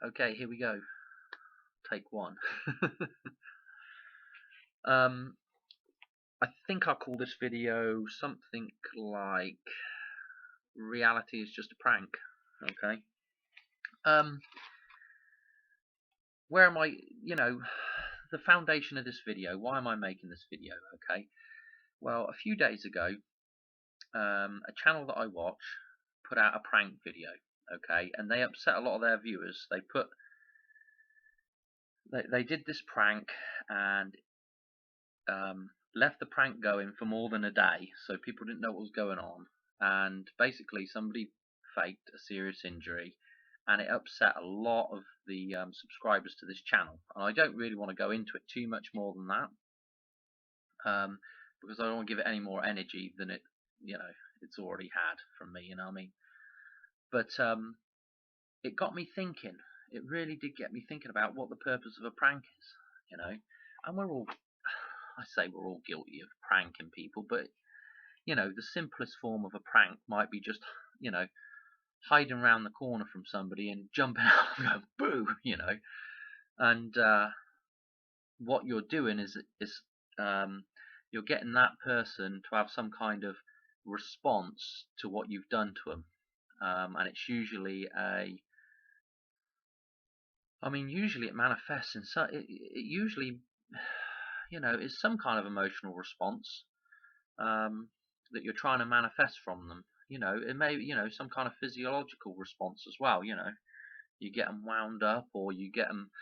Okay, here we go. Take one. um, I think I'll call this video something like "Reality is just a prank." Okay. Um, where am I? You know, the foundation of this video. Why am I making this video? Okay. Well, a few days ago, a channel that I watch put out a prank video. Okay, and they upset a lot of their viewers. They did this prank and left the prank going for more than a day, so people didn't know what was going on. And basically, somebody faked a serious injury, and it upset a lot of the subscribers to this channel. And I don't really want to go into it too much more than that, because I don't want to give it any more energy than it's already had from me. You know what I mean? But it got me thinking. It really did get me thinking about what the purpose of a prank is. You know, and we're all I say we're all guilty of pranking people, but the simplest form of a prank might be just, hiding around the corner from somebody and jumping out and going boo. And what you're doing is you're getting that person to have some kind of response to what you've done to them, and it's usually usually it manifests in it usually, is some kind of emotional response that you're trying to manifest from them. It may, some kind of physiological response as well. You get them wound up, or you get them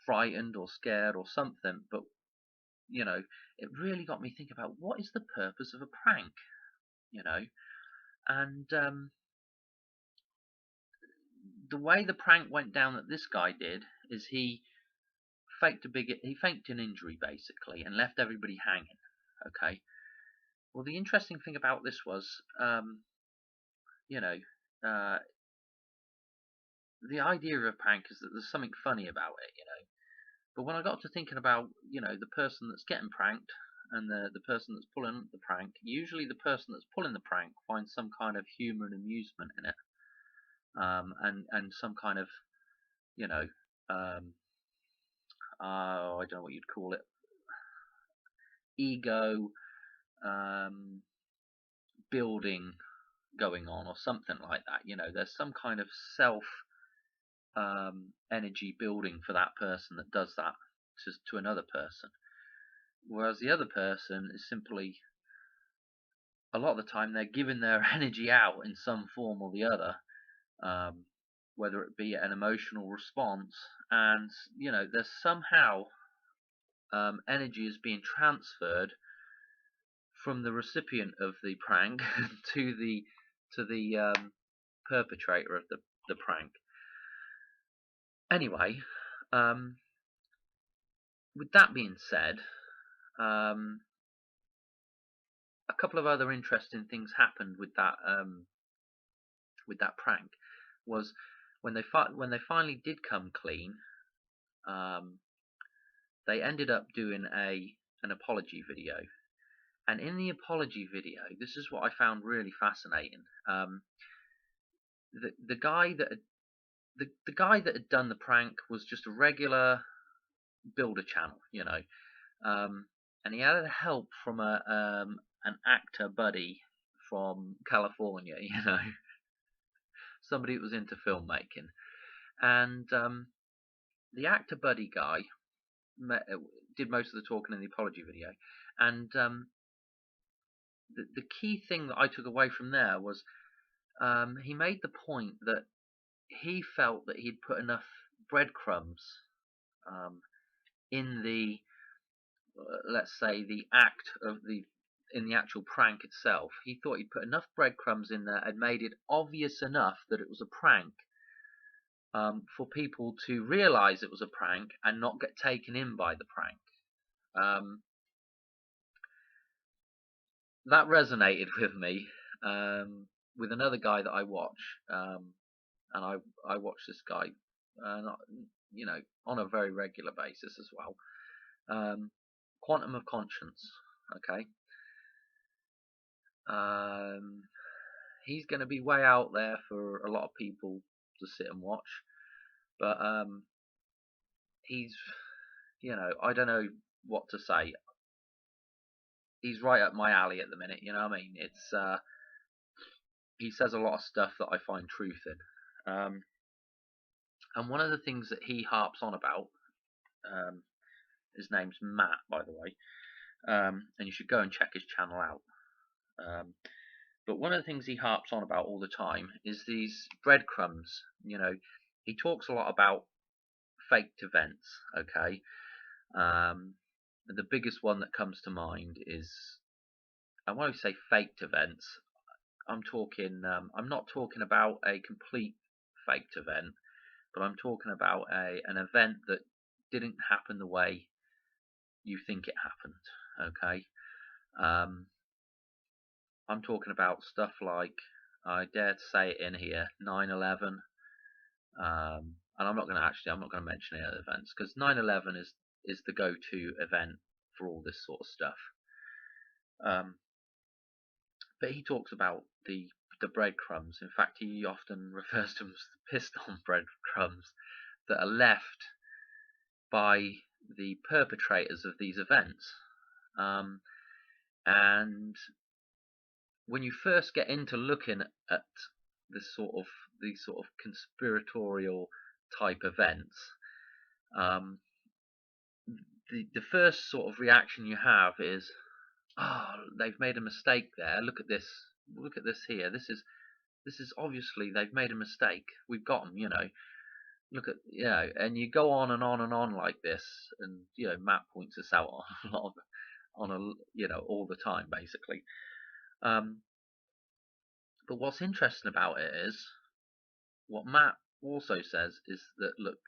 frightened or scared or something. But it really got me thinking about what is the purpose of a prank. You know, and the way the prank went down that this guy did is he faked an injury basically and left everybody hanging. Okay. Well, the interesting thing about this was, you know, uh, the idea of a prank is that there's something funny about it. But when I got to thinking about, the person that's getting pranked and the person that's pulling the prank, usually the person that's pulling the prank finds some kind of humor and amusement in it, and some kind of, you know, um, I don't know what you'd call it, ego building going on or something like that. There's some kind of self energy building for that person that does that to another person. Whereas the other person is simply, a lot of the time, they're giving their energy out in some form or the other, um, whether it be an emotional response, and there's somehow energy is being transferred from the recipient of the prank to the perpetrator of the prank. Anyway, with that being said, um, a couple of other interesting things happened with that prank. Was when they finally did come clean, um, they ended up doing an apology video. And in the apology video, this is what I found really fascinating. The guy that had done the prank was just a regular builder channel, and he had help from an actor buddy from California, somebody that was into filmmaking. And the actor buddy guy did most of the talking in the apology video. And the key thing that I took away from there was, he made the point that he felt that he'd put enough breadcrumbs in the, let's say, the act of in the actual prank itself. He thought he'd put enough breadcrumbs in there and made it obvious enough that it was a prank, for people to realize it was a prank and not get taken in by the prank. That resonated with me, with another guy that I watch, and I watch this guy, not, on a very regular basis as well. Quantum of Conscience. Okay. He's going to be way out there for a lot of people to sit and watch. But he's, I don't know what to say. He's right up my alley at the minute. You know what I mean? It's he says a lot of stuff that I find truth in. And one of the things that he harps on about, his name's Matt, by the way, and you should go and check his channel out. But one of the things he harps on about all the time is these breadcrumbs. He talks a lot about faked events. Okay, the biggest one that comes to mind is, and when I say faked events, I'm talking. I'm not talking about a complete faked event, but I'm talking about an event that didn't happen the way you think it happened. Okay, I'm talking about stuff like, I dare to say it in here, 9/11. And I'm not going to mention any other events, because 9/11 is the go-to event for all this sort of stuff. But he talks about the breadcrumbs. In fact, he often refers to them as the piston breadcrumbs that are left by the perpetrators of these events. And when you first get into looking at these sort of conspiratorial type events, the first sort of reaction you have is, oh, they've made a mistake there. Look at this here. This is obviously they've made a mistake. We've got them. Look at, and you go on and on and on like this, and Matt points this out all the time, basically. But what's interesting about it is, what Matt also says is that, look,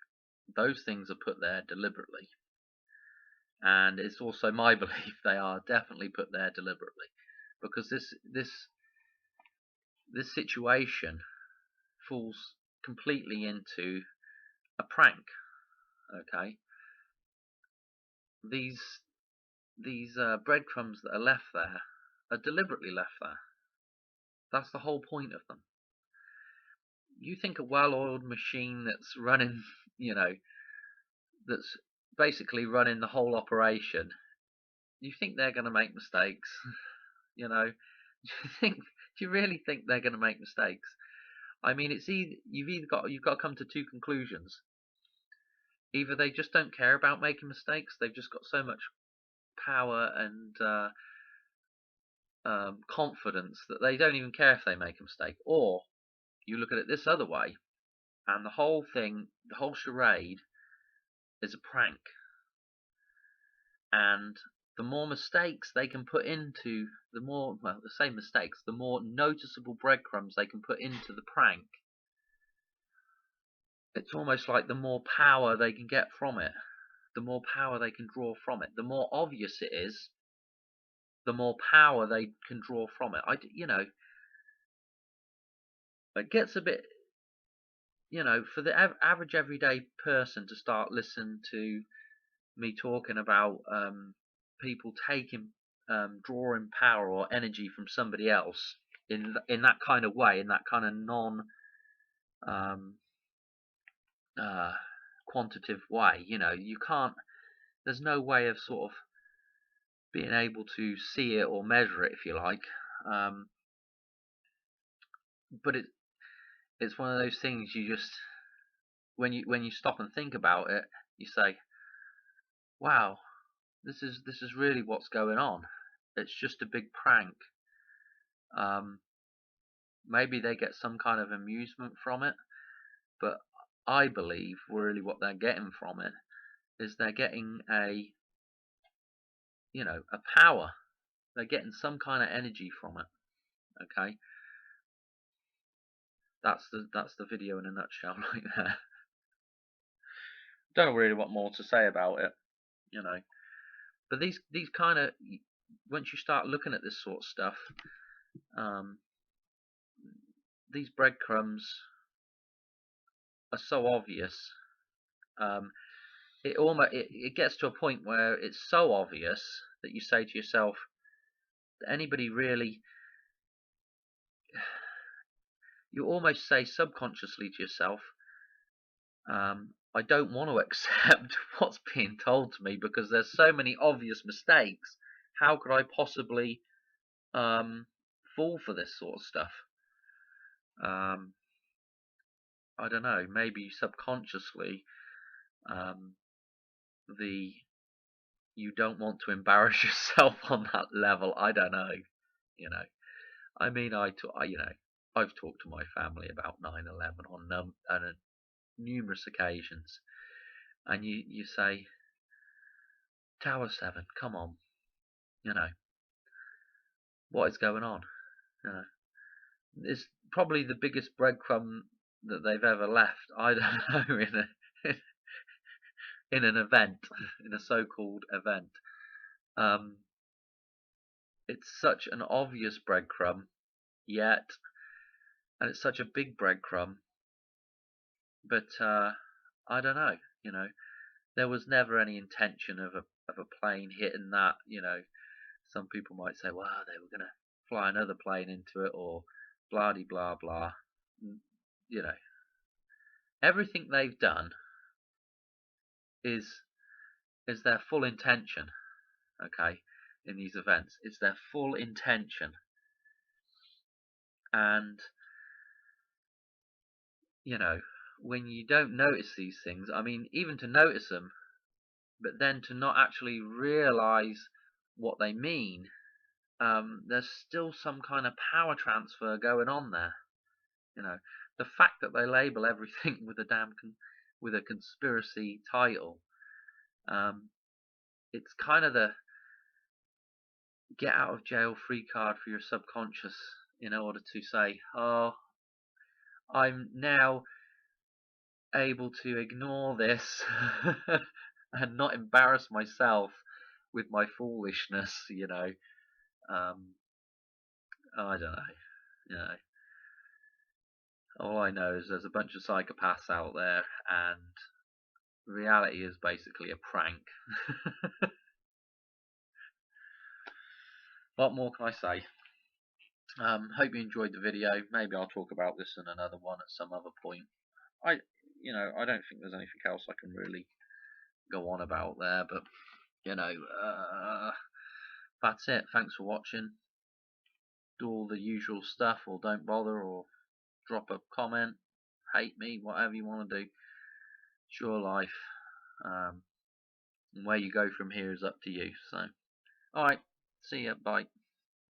those things are put there deliberately. And it's also my belief they are definitely put there deliberately, because this situation falls completely into a prank. Okay, these breadcrumbs that are left there are deliberately left there. That's the whole point of them. You think a well-oiled machine that's running, that's basically running the whole operation, you think they're going to make mistakes? Do you really think they're going to make mistakes? I mean, you've got to come to two conclusions. Either they just don't care about making mistakes, they've just got so much power and confidence that they don't even care if they make a mistake. Or you look at it this other way, and the whole thing, the whole charade, is a prank. And the more mistakes they can put into, the more noticeable breadcrumbs they can put into the prank, it's almost like the more power they can get from it, the more power they can draw from it. The more obvious it is, the more power they can draw from it. It gets a bit, for the average everyday person to start listening to me talking about people drawing power or energy from somebody else in that kind of way, in that kind of non quantitative way. You can't. There's no way of sort of being able to see it or measure it, if you like. But it's one of those things you just, when you stop and think about it, you say, wow, this is really what's going on. It's just a big prank. Maybe they get some kind of amusement from it, but I believe really what they're getting from it is they're getting a power. They're getting some kind of energy from it. Okay, that's the video in a nutshell right there. Don't know really what more to say about it, but these kind of, once you start looking at this sort of stuff, these breadcrumbs are so obvious. It gets to a point where it's so obvious that you say to yourself, anybody really, you almost say subconsciously to yourself, I don't want to accept what's being told to me because there's so many obvious mistakes. How could I possibly fall for this sort of stuff? I don't know. Maybe subconsciously, um, the you don't want to embarrass yourself on that level. I don't know. You know. I mean, I've talked to my family about 9/11 on numerous occasions, and you say, Tower 7, come on, you know, what is going on? You know, it's probably the biggest breadcrumb that they've ever left. I don't know in an event, in a so-called event. It's such an obvious breadcrumb, yet, and it's such a big breadcrumb, but I don't know. You know, there was never any intention of a plane hitting that. You know, some people might say, well, they were going to fly another plane into it, or blah de blah blah. You know, everything they've done is their full intention. Okay, in these events, it's their full intention, and you know, when you don't notice these things, I mean, even to notice them, but then to not actually realize what they mean, there's still some kind of power transfer going on there. You know, the fact that they label everything with with a conspiracy title, it's kind of the get out of jail free card for your subconscious in order to say, oh, I'm now able to ignore this and not embarrass myself with my foolishness. You know, I don't know. You know, all I know is there's a bunch of psychopaths out there, and reality is basically a prank. What more can I say? Hope you enjoyed the video. Maybe I'll talk about this in another one at some other point. I don't think there's anything else I can really go on about there, but that's it. Thanks for watching. Do all the usual stuff, or don't bother, or drop a comment, hate me, whatever you want to do. It's your life. And where you go from here is up to you. So, alright, see ya, bye.